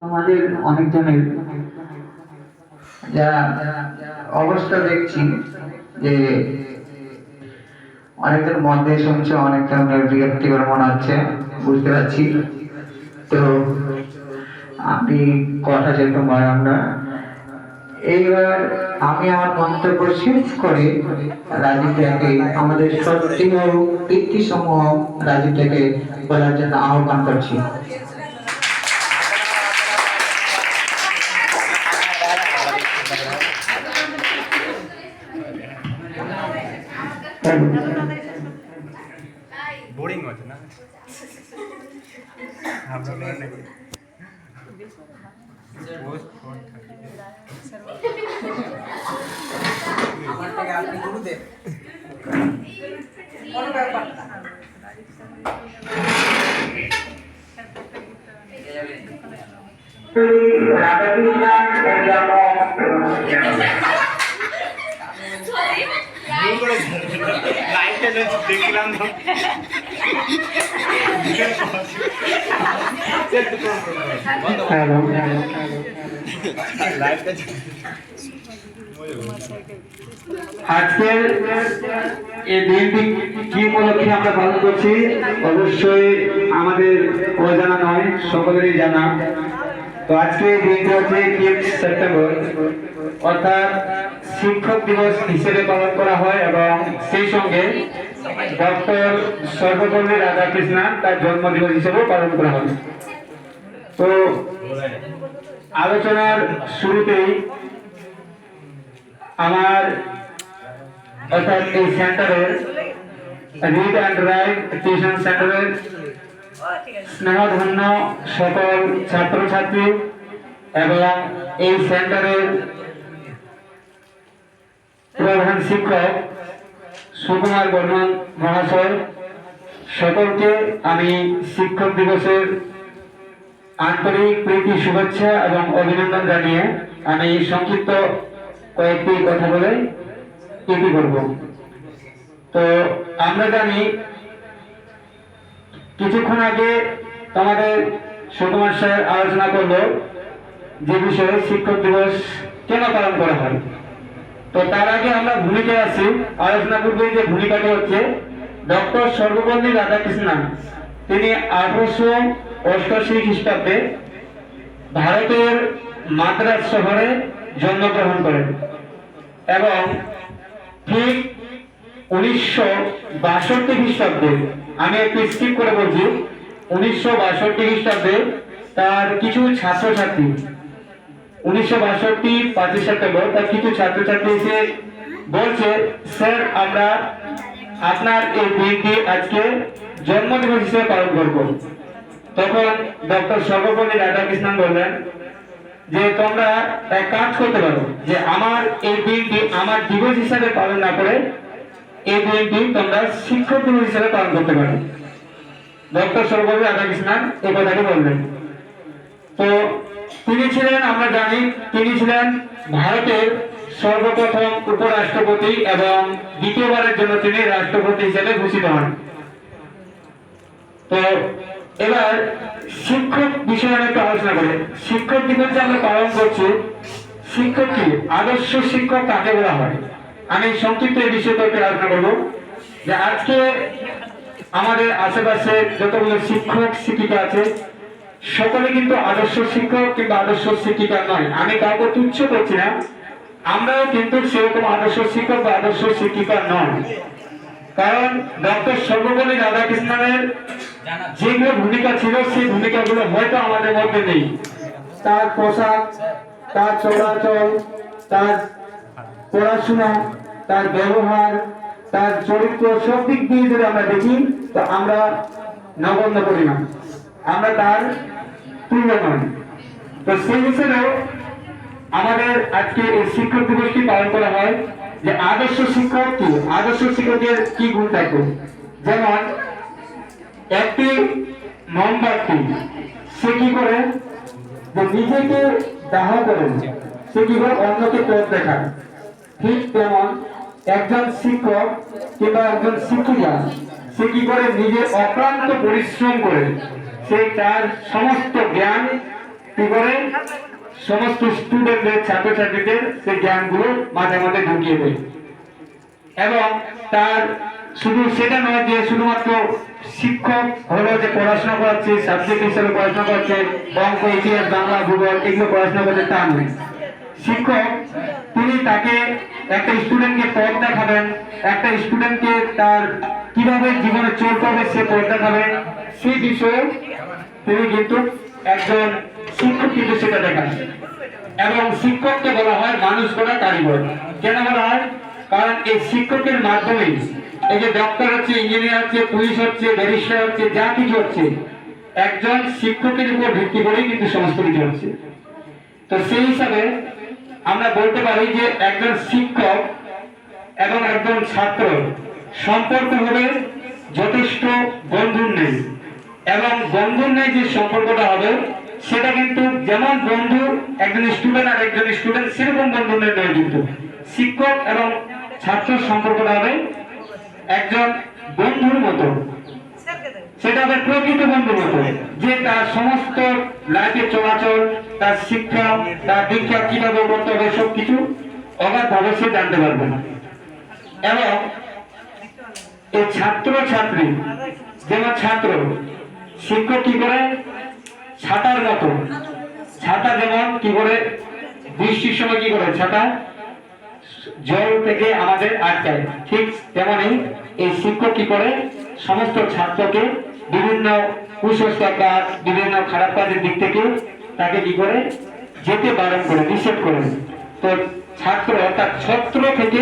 আমাদের অনেকজনের যা অবস্থা দেখছি যে অনেকজন মধ্যে শুনছে, অনেক ধরনের বিরক্তিকর মনে হচ্ছে, বুঝতে পারছি। তো আমি কথা যেহেতু আমরা এইবার আমি আমার মন্তব্য শেষ করে রাজীবটাকে আমাদের সত্যি ও কীর্তি সমূহ রাজীবটাকে বলার জন্য আহ্বান করছি। বোরিং হচ্ছে না আপনারা নাকি পোস্ট ফোন থাকে আমারটাকে আপনি গুরু দেন কোন ব্যাপার না লাইটটা দেখলাম তো আজকের এই দিনটি কি উপলক্ষে আমরা পালন করছি অবশ্যই আমাদের অজানা নয়, সকলেরই জানা। তো আজকে এই দিনটি হচ্ছে 5 সেপ্টেম্বর, অর্থাৎ শিক্ষক দিবস হিসেবে পালন করা হয় এবং সেই সঙ্গে ডক্টর সর্বপল্লী রাধাকৃষ্ণন তার জন্মদিবস হিসেবে পালন করা হয়। তো আলোচনার শুরুতেই আমার অর্থাৎ এই সেন্টারের রিড অ্যান্ড রাইট টিউশন সেন্টারের স্নেহধন্য সকল ছাত্রছাত্রী এবং এই সেন্টারের প্রধান শিক্ষক সুকুমার বর্মন মহাশয়, সকলকে আমি শিক্ষক দিবসের আন্তরিক প্রীতি শুভেচ্ছা এবং অভিনন্দন জানিয়ে আমি সংক্ষিপ্ত কয়েকটি কথা বলে ইতি করব। তো আমরা জানি কিছুক্ষণ আগে আমাদের সুকুমার স্যার আলোচনা করলো যে বিষয়ে শিক্ষক দিবস কেন পালন করা হয়। তো তার আগে আমরা ভূমিকায় আছি, আলোচনা করবো যে ভূমিকাটি হচ্ছে ডক্টর সর্বপল্লী রাধাকৃষ্ণন। তিনি 1888 খ্রিস্টাব্দে ভারতের মাদ্রাজ শহরে জন্মগ্রহণ করেন এবং ঠিক 1962 খ্রিস্টাব্দে, আমি একটু স্কিপ করে বলছি, 1962 খ্রিস্টাব্দে তার কিছু ছাত্রছাত্রী 1962 5 সেপ্টেম্বর তার কিছু ছাত্রছাত্রী এসে বলছে, স্যার আমরা আপনার এই দিনটি আজকে জন্মদিবস হিসেবে পালন করব। তখন ডক্টর সর্বপল্লী রাধাকৃষ্ণন বললেন যে তোমরা এক কাজ করতে পারো, যে আমার এই দিনটি আমার দিবস হিসাবে পালন না করে এই দিনটি তোমরা শিক্ষক দিবস হিসাবে পালন করতে পারো। ডক্টর সর্বপল্লী রাধাকৃষ্ণন এই কথাটি বললেন। তো তিনি ছিলেন, আমরা জানি তিনি ছিলেন ভারতের সর্বপ্রথম উপরাষ্ট্রপতি এবং দ্বিতীয়বারের জন্য তিনি রাষ্ট্রপতি হিসেবে ঘোষিত হন। তো এবার শিক্ষক বিষয়ে আমি একটু আলোচনা করি। শিক্ষক দিবস যে আমরা পালন করছি, শিক্ষক কি, আদর্শ শিক্ষক কাকে বলা হয়, আমি সংক্ষিপ্ত এই বিষয়ে একটু আলোচনা করবো। যে আজকে আমাদের আশেপাশে যতগুলো শিক্ষক শিক্ষিকা আছে সকলে কিন্তু আদর্শ শিক্ষক কিংবা আদর্শ শিক্ষিকা নয়। আমি কাউকে তুচ্ছ করছি না, আমরাও কিন্তু সেরকম আদর্শ শিক্ষক বা আদর্শ শিক্ষিকা নয়। কারণ ডক্টর সর্বপল্লী রাধাকৃষ্ণনের যেগুলো ভূমিকা ছিল সেই ভূমিকাগুলো হয়তো আমাদের মধ্যে নেই। তার পোশাক, তার চলাচল, তার পড়াশোনা, তার ব্যবহার, তার চরিত্র, সব দিক দিয়ে যদি আমরা দেখি তো আমরা নগণ্য করি না, আমরা তার তুল্য নয়। তো সেই হিসেবেও আমাদের আজকে এই শিক্ষক দিবসটি পালন করা হয়। যে আদর্শ শিক্ষক কি, আদর্শ শিক্ষকের কি গুণ থাকবে, যেমন একটি মোমবাতি সে কি করে, যে নিজেকে দাহ করে, সে কি করে অন্যকে পথ দেখায়। ঠিক তেমন একজন শিক্ষক কিংবা একজন শিক্ষিকা সে কি করে, নিজের অক্লান্ত পরিশ্রম করে সে তার সমস্ত জ্ঞান কি করে সমস্ত স্টুডেন্টদের ছাত্রছাত্রীদের সেই জ্ঞানগুলো মাঝে মাঝে ঢুকিয়ে দেয়। এবং তার শুধু সেটা নয় যে শুধুমাত্র শিক্ষক হলো যে পড়াশোনা করাচ্ছে, সাবজেক্ট হিসেবে পড়াশোনা করছে, অঙ্ক, ইতিহাস, বাংলা, ভূগোল এগুলো পড়াশোনা করছে তা নয়। শিক্ষক তিনি তাকে একটা স্টুডেন্টকে পথ দেখাবেন, একটা স্টুডেন্টকে তার কিভাবে জীবনে চলতে হবে সে পথ দেখাবেন, সেই বিষয়ে তিনি কিন্তু একজন শিক্ষক কিন্তু সেটা দেখান। এবং শিক্ষককে বলা হয় মানুষ গড়া কারিগর। কেন বলা হয়? কারণ এই শিক্ষকের মাধ্যমে এই যে ডক্টর হচ্ছে, ইঞ্জিনিয়ার হচ্ছে, পুলিশ হচ্ছে, ব্যারিস্টার হচ্ছে, যা কিছু হচ্ছে একজন শিক্ষকের উপর ভিত্তি করেই কিন্তু সমস্ত কিছু হচ্ছে। তো সেই হিসাবে আমরা বলতে পারি যে একজন শিক্ষক এবং একজন ছাত্র সম্পর্ক হবে যথেষ্ট বন্ধুর নেই। এবং বন্ধুর নেই যে সম্পর্কটা হবে সেটা কিন্তু যেমন বন্ধু একজন স্টুডেন্ট আর একজন স্টুডেন্ট সেরকম বন্ধুর নেই নয়, কিন্তু শিক্ষক এবং ছাত্রের সম্পর্কটা হবে একজন বন্ধুর মতো, সেটা হবে প্রকৃত বন্ধুর মতো, যে তার সমস্ত লাইফে চলাচল, তার শিক্ষা, তার দীক্ষা কিভাবে করতে হবে সবকিছু অগাধভাবে সে জানতে পারবে না। এবং এই ছাত্র ছাত্রী যেমন ছাত্র, শিক্ষক কি করে ছাতার মতো, ছাতা যেমন কি করে বৃষ্টির সময় কি করে ছাতা জল থেকে আমাদের আটকায়, ঠিক তেমনি এই শিক্ষক কি করে সমস্ত ছাত্রকে বিভিন্ন কুসংস্কার কাজ, বিভিন্ন খারাপ কাজের দিক থেকে তাকে কি করে যেতে বারণ করে, নিষেধ করে। তো ছাত্র অর্থাৎ ছত্র থেকে